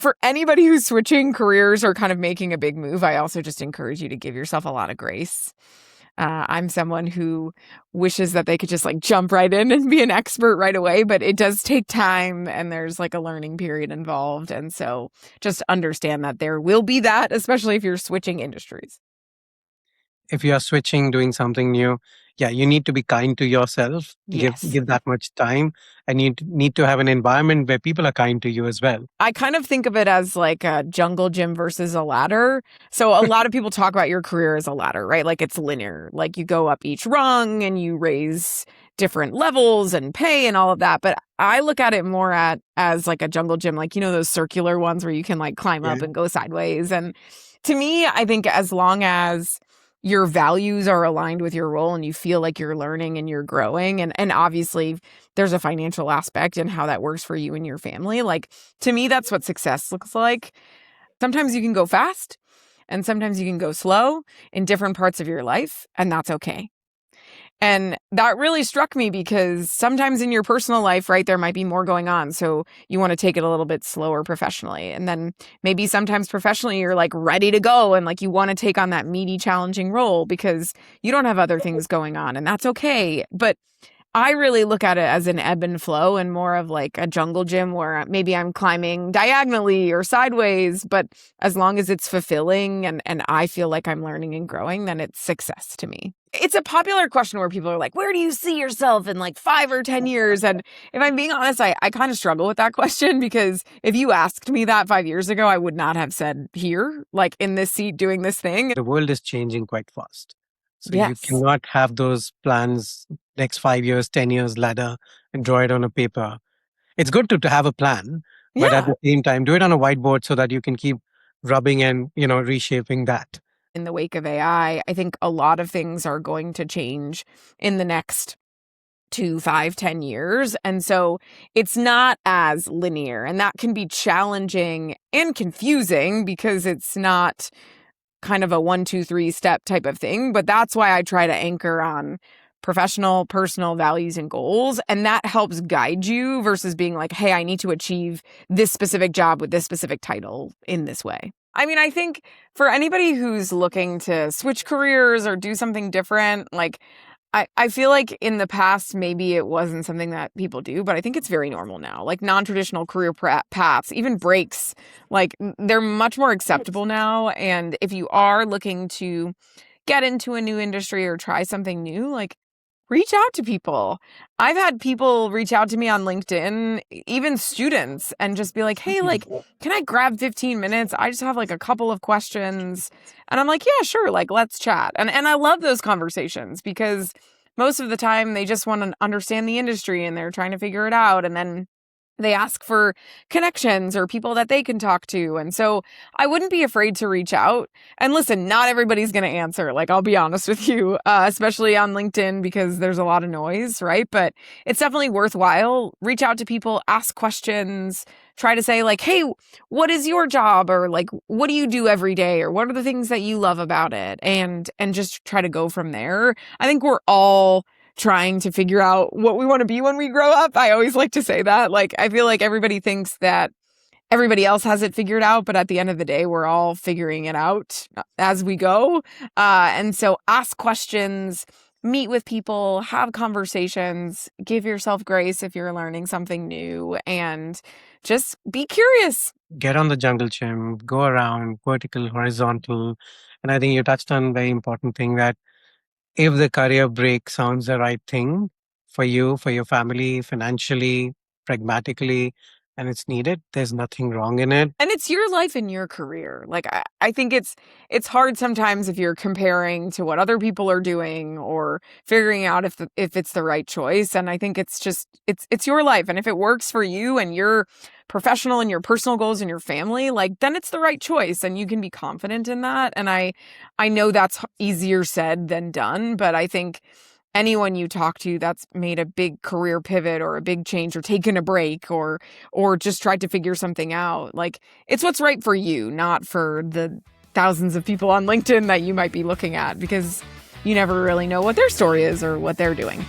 For anybody who's switching careers or kind of making a big move, I also just encourage you to give yourself a lot of grace. I'm someone who wishes that they could just like jump right in and be an expert right away, but it does take time and there's like a learning period involved. And so just understand that there will be that, especially if you're switching industries. If you are switching, doing something new, you need to be kind to yourself, Yes. give that much time, and you need to have an environment where people are kind to you as well. I kind of think of it as like a jungle gym versus a ladder. So a lot of people talk about your career as a ladder, right? Like it's linear. Like you go up each rung and you raise different levels and pay and all of that. But I look at it more as like a jungle gym, like, you know, those circular ones where you can like climb up and go sideways. And to me, I think as long as your values are aligned with your role and you feel like you're learning and you're growing. And obviously there's a financial aspect and how that works for you and your family. Like, to me, that's what success looks like. Sometimes you can go fast and sometimes you can go slow in different parts of your life, and that's okay. And that really struck me because sometimes in your personal life, right, there might be more going on. So you want to take it a little bit slower professionally. And then maybe sometimes professionally, you're like ready to go and like you want to take on that meaty, challenging role because you don't have other things going on, and that's okay. But I really look at it as an ebb and flow and more of like a jungle gym where maybe I'm climbing diagonally or sideways, but as long as it's fulfilling and I feel like I'm learning and growing, then it's success to me. It's a popular question where people are like, where do you see yourself in like 5 or 10 years? And if I'm being honest, I kind of struggle with that question because if you asked me that 5 years ago, I would not have said here, like in this seat doing this thing. The world is changing quite fast. So Yes. you cannot have those plans, next 5 years, 10 years ladder, and draw it on a paper. It's good to have a plan, but at the same time, do it on a whiteboard so that you can keep rubbing and, reshaping that. In the wake of AI, I think a lot of things are going to change in the next 2, 5, 10 years. And so it's not as linear, and that can be challenging and confusing because it's not kind of a 1, 2, 3 step type of thing. But that's why I try to anchor on professional, personal values and goals. And that helps guide you versus being like, hey, I need to achieve this specific job with this specific title in this way. I mean, I think for anybody who's looking to switch careers or do something different, like I feel like in the past, maybe it wasn't something that people do, but I think it's very normal now. Like non-traditional career paths, even breaks, like they're much more acceptable now. And if you are looking to get into a new industry or try something new, like reach out to people. I've had people reach out to me on LinkedIn, even students, and just be like, hey, like, can I grab 15 minutes? I just have like a couple of questions. And I'm like, yeah, sure. Like, let's chat. And I love those conversations because most of the time they just want to understand the industry and they're trying to figure it out. And then they ask for connections or people that they can talk to. And so I wouldn't be afraid to reach out. And listen, not everybody's going to answer. Like, I'll be honest with you, especially on LinkedIn because there's a lot of noise, right? But it's definitely worthwhile. Reach out to people, ask questions, try to say like, hey, what is your job? Or like, what do you do every day? Or what are the things that you love about it? And just try to go from there. I think we're all trying to figure out what we want to be when we grow up. I always like to say that. Like, I feel like everybody thinks that everybody else has it figured out, but at the end of the day, we're all figuring it out as we go. And so ask questions, meet with people, have conversations, give yourself grace if you're learning something new, and just be curious. Get on the jungle gym, go around, vertical, horizontal. And I think you touched on a very important thing that if the career break sounds the right thing for you, for your family, financially, pragmatically, and it's needed, there's nothing wrong in it. And it's your life and your career. Like, I think it's hard sometimes if you're comparing to what other people are doing or figuring out if it's the right choice. And I think it's just, it's your life. And if it works for you and your professional and your personal goals and your family, like, then it's the right choice and you can be confident in that. And I know that's easier said than done, but I think anyone you talk to that's made a big career pivot or a big change or taken a break or just tried to figure something out, like, it's what's right for you, not for the thousands of people on LinkedIn that you might be looking at, because you never really know what their story is or what they're doing.